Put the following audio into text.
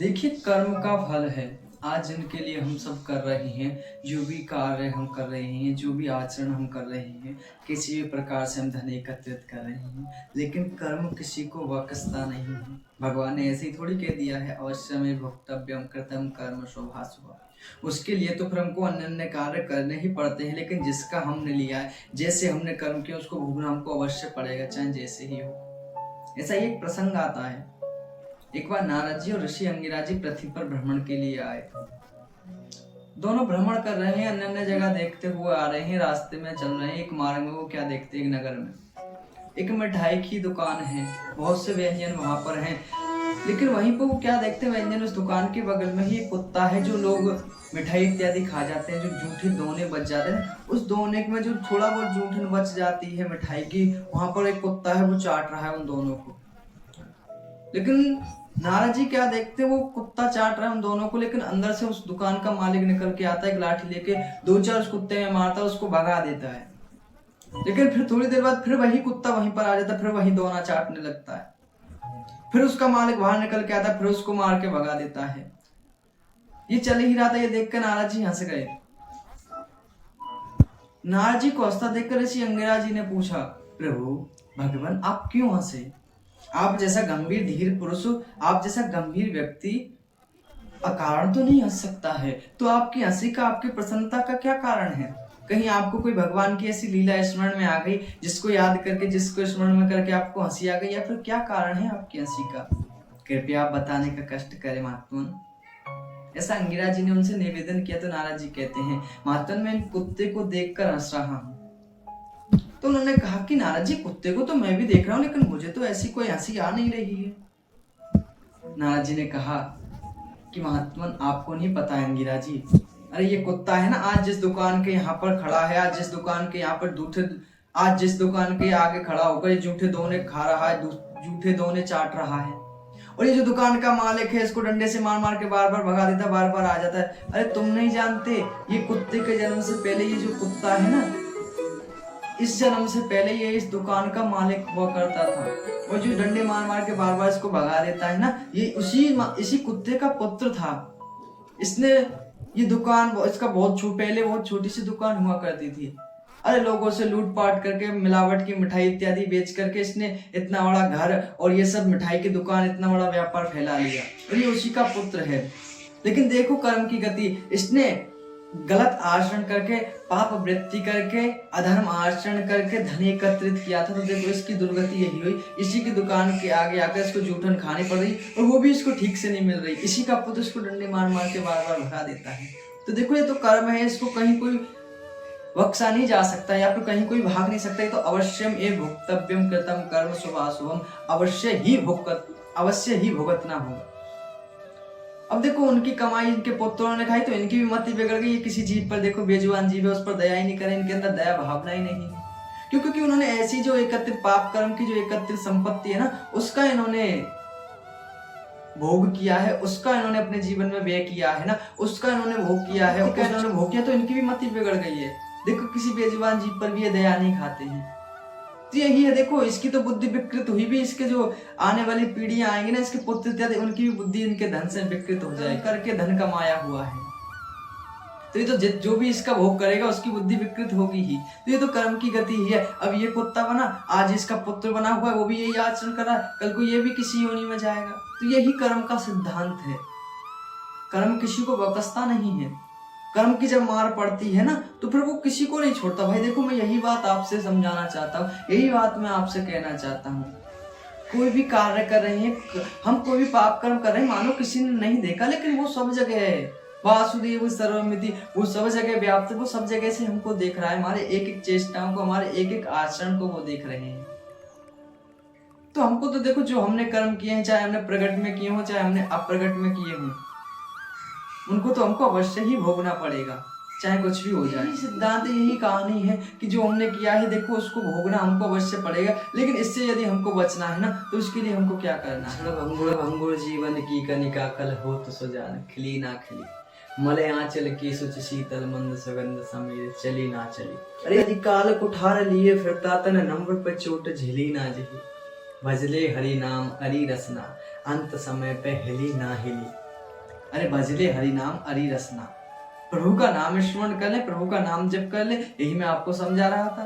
देखिए, कर्म का फल है। आज जिनके लिए हम सब कर रहे हैं, जो भी कार्य हम कर रहे हैं, जो भी आचरण हम कर रहे हैं, किसी भी प्रकार से हम धन एकत्रित कर रहे हैं, लेकिन कर्म किसी को बख्शता नहीं है। भगवान ने ऐसे ही थोड़ी कह दिया है, अवश्य में भोक्तव्यम कृतम कर्म शुभाशुभम। उसके लिए तो फिर हमको अन्य अन्य कार्य करने ही पड़ते हैं, लेकिन जिसका हमने लिया है, जैसे हमने कर्म किया उसको भोगना हमको अवश्य पड़ेगा, चाहे जैसे ही हो। ऐसा ही एक प्रसंग आता है। एक बार नारद जी और ऋषि अंगिरा जी पृथ्वी पर भ्रमण के लिए आए। दोनों भ्रमण कर रहे हैं, अन्य अन्य जगह देखते हुए आ रहे हैं, रास्ते में चल रहे हैं। एक मार्ग में वो क्या देखते हैं, एक नगर में एक मिठाई की दुकान है, बहुत से व्यंजन वहां पर हैं। लेकिन वहीं पर वो क्या देखते हैं, व्यंजन उस दुकान के बगल में ही एक कुत्ता है। जो लोग मिठाई इत्यादि खा जाते हैं, जो जूठे दोने बच जाते हैं, उस दोने में जो थोड़ा बहुत जूठन बच जाती है मिठाई की, वहां पर एक कुत्ता है, वो चाट रहा है उन दोनों को। लेकिन नारद जी क्या देखते हैं, वो कुत्ता चाट रहा है उन दोनों को, लेकिन अंदर से उस दुकान का मालिक निकल के आता है, एक लाठी लेके दो चार उस कुत्ते में मारता है, उसको भगा देता है। लेकिन फिर थोड़ी देर बाद फिर वही कुत्ता वहीं पर आ जाता है, फिर वही दोना चाटने लगता है। फिर उसका मालिक बाहर निकल के आता है, फिर उसको मार के भगा देता है। ये चल ही रहा था, ये देखकर नारद जी हंस गए। नारद जी को हंसता देखकर ऋषि अंगिरा जी ने पूछा, प्रभु भगवान आप क्यों हंसे? आप जैसा गंभीर धीर पुरुष, आप जैसा गंभीर व्यक्ति अकारण तो नहीं हंस सकता है, तो आपकी हंसी का, आपकी प्रसन्नता का क्या कारण है? कहीं आपको कोई भगवान की ऐसी लीला स्मरण में आ गई, जिसको याद करके, जिसको स्मरण में करके आपको हंसी आ गई, या फिर क्या कारण है आपकी हंसी का? कृपया आप बताने का कष्ट करें महात्मन। ऐसा अंगिरा जी ने उनसे निवेदन किया तो नारद जी कहते हैं, महात्मन मैं इन कुत्ते को देखकर हंस रहा हूँ। तो उन्होंने कहा कि नारद जी कुत्ते को तो मैं भी देख रहा हूँ, लेकिन मुझे तो ऐसी कोई हंसी आ नहीं रही है। नारद जी ने कहा कि महात्मन आपको नहीं पता है अंगिरा जी, अरे ये कुत्ता है ना, आज जिस दुकान के यहाँ पर खड़ा है, आज जिस दुकान के यहाँ पर जूठे, आज जिस दुकान के आगे खड़ा होकर ये जूठे दोने खा रहा है, जूठे दोने चाट रहा है, और ये जो दुकान का मालिक है इसको डंडे से मार मार के बार बार भगा देता, बार बार आ जाता है। अरे तुम नहीं जानते, ये कुत्ते के जन्म से पहले ये जो कुत्ता है ना, इस जन्म से पहले ये इस दुकान का मालिक हुआ करता था, और जो डंडे मार मार के बार बार इसको भगा देता है ना, ये इसी कुत्ते का पुत्र था। इसने ये दुकान, इसका पहले बहुत छोटी सी दुकान हुआ करती थी। अरे लोगों से लूटपाट करके, मिलावट की मिठाई इत्यादि बेच करके इसने इतना बड़ा घर और ये सब मिठाई की दुकान, इतना बड़ा व्यापार फैला लिया, और ये उसी का पुत्र है। लेकिन देखो कर्म की गति, इसने गलत आचरण करके, पाप वृत्ति करके, अधर्म आचरण करके धन एकत्रित किया था, तो देखो इसकी दुर्गति यही हुई। इसी की दुकान के आगे आकर इसको जूठन खानी पड़ रही, और वो भी इसको ठीक से नहीं मिल रही। इसी का पुत्र इसको डंडे मार मार के बार बार भगा देता है। तो देखो ये तो कर्म है, इसको कहीं कोई बख्शा नहीं जा सकता, या फिर कहीं कोई भाग नहीं सकता। तो अवश्यम ए भोक्तव्यम कृतम कर्म शुभाशुभम, अवश्य ही भुगतना होगा। अब देखो उनकी कमाई इनके पुत्रों ने खाई, तो इनकी भी मति बिगड़ गई। किसी जीव पर देखो, बेजुबान जीव है, उस पर दया ही नहीं करे, इनके अंदर दया भावना ही नहीं है। क्योंकि उन्होंने ऐसी जो एकत्रित पाप कर्म की जो एकत्रित संपत्ति है ना, उसका इन्होंने भोग किया है, उसका इन्होंने अपने जीवन में व्यय किया है ना, उसका इन्होंने भोग किया है, इन्होंने भोग किया, तो इनकी भी मति बिगड़ गई है। देखो किसी बेजुबान जीव पर भी ये दया नहीं खाते हैं। तो यही है, देखो इसकी तो बुद्धि विकृत हुई भी, इसके जो आने वाली पीढ़ियां आएंगी ना, इसके पुत्र इत्यादि, उनकी भी बुद्धि इनके धन से विकृत हो जाए, करके धन कमाया हुआ है। तो ये तो जो भी इसका भोग करेगा उसकी बुद्धि विकृत होगी ही। तो ये तो कर्म की गति ही है। अब ये कुत्ता बना, आज इसका पुत्र बना हुआ है, वो भी यही आचरण कर रहा है, कल को ये भी किसी योनि में जाएगा। तो यही कर्म का सिद्धांत है। कर्म किसी को बख्शता नहीं है। कर्म की जब मार पड़ती है ना, तो फिर वो किसी को नहीं छोड़ता। भाई देखो, मैं यही बात आपसे समझाना चाहता हूँ, यही बात मैं आपसे कहना चाहता हूँ। कोई भी कार्य कर रहे हैं, हम कोई भी पाप कर्म कर रहे हैं, मानो किसी ने नहीं देखा, लेकिन वो सब जगह है। वासुदेव सर्वमिति, वो सब जगह व्याप्त, वो सब जगह से हमको देख रहा है। हमारे एक एक चेष्टाओं को, हमारे एक एक आचरण को वो देख रहे हैं। तो हमको तो देखो, जो हमने कर्म किए हैं, चाहे हमने प्रकट में किए हो, चाहे हमने अप्रकट में किए हों, उनको तो हमको अवश्य ही भोगना पड़ेगा, चाहे कुछ भी हो जाए। यही सिद्धांत, यही कहानी है कि जो हमने किया है, देखो उसको भोगना हमको अवश्य पड़ेगा। लेकिन इससे यदि हमको बचना है ना, तो उसके लिए हमको क्या करना है? भंगुर जीवन की कनिका कल हो तो सुजान, खिली ना खिली, मले आंचल की सुच शीतल मंद सुगंध समीर, चली ना चली। अरे यदि काल कुठार लिए फिरता तन, नम्र पे चोट झिली ना झिली, भजले हरि नाम हरि रसना, अंत समय पे हिली ना हिली। अरे भजले हरि नाम हरि रसना, प्रभु का नाम स्मरण कर ले, प्रभु का नाम जप कर ले, यही मैं आपको समझा रहा था।